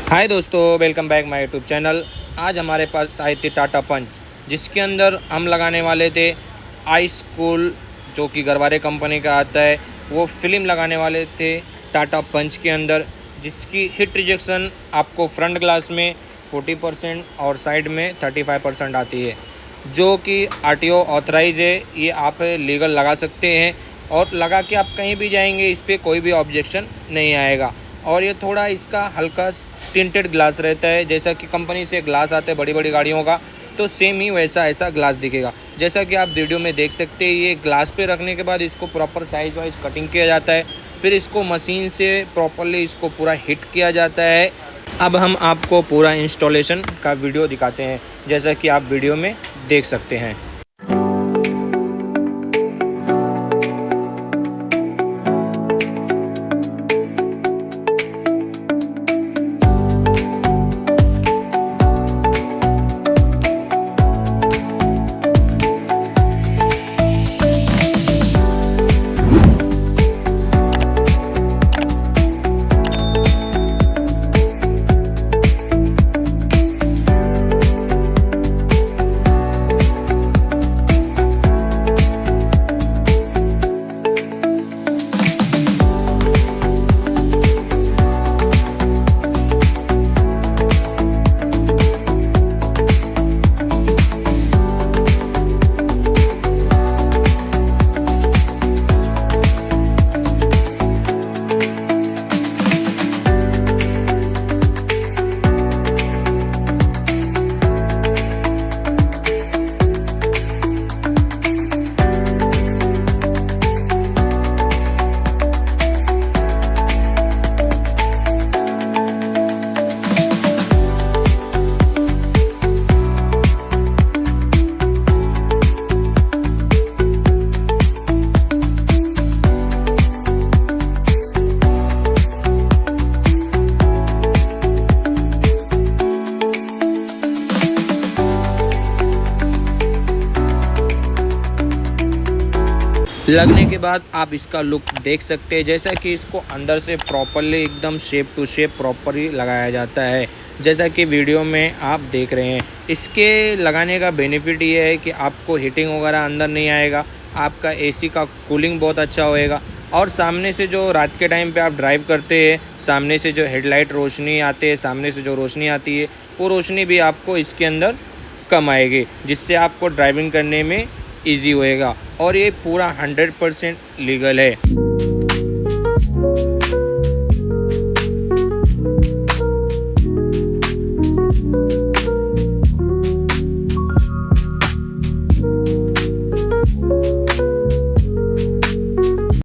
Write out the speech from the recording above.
हाय दोस्तों, welcome back my YouTube channel. आज हमारे पास आई थी टाटा पंच, जिसके अंदर हम लगाने वाले थे आइस कूल, जो कि गरवारे कंपनी का आता है। वो फिल्म लगाने वाले थे टाटा पंच के अंदर, जिसकी हीट रिजेक्शन आपको फ्रंट ग्लास में 40% और साइड में 35% आती है, जो कि आरटीओ ऑथराइज है। ये आप लीगल लगा सकते हैं और लगा के आप कहीं भी जाएंगे, इस पर कोई भी ऑब्जेक्शन नहीं आएगा। और ये थोड़ा इसका हल्का टिंटेड ग्लास रहता है, जैसा कि कंपनी से ग्लास आता है बड़ी बड़ी गाड़ियों का, तो सेम ही वैसा ऐसा ग्लास दिखेगा। जैसा कि आप वीडियो में देख सकते हैं, ये ग्लास पे रखने के बाद इसको प्रॉपर साइज वाइज कटिंग किया जाता है, फिर इसको मशीन से प्रॉपरली इसको पूरा हिट किया जाता है। अब हम आपको पूरा इंस्टॉलेशन का वीडियो दिखाते हैं, जैसा कि आप वीडियो में देख सकते हैं। लगने के बाद आप इसका लुक देख सकते हैं, जैसा कि इसको अंदर से प्रॉपरली एकदम शेप टू शेप प्रॉपरली लगाया जाता है, जैसा कि वीडियो में आप देख रहे हैं। इसके लगाने का बेनिफिट ये है कि आपको हीटिंग वगैरह अंदर नहीं आएगा, आपका एसी का कूलिंग बहुत अच्छा होएगा। और सामने से जो रात के टाइम पे आप ड्राइव करते हैं, सामने से जो हेडलाइट रोशनी आते हैं, सामने से जो रोशनी आती है, वो रोशनी भी आपको इसके अंदर कम आएगी, जिससे आपको ड्राइविंग करने में ईजी होएगा। और ये पूरा 100% लीगल है।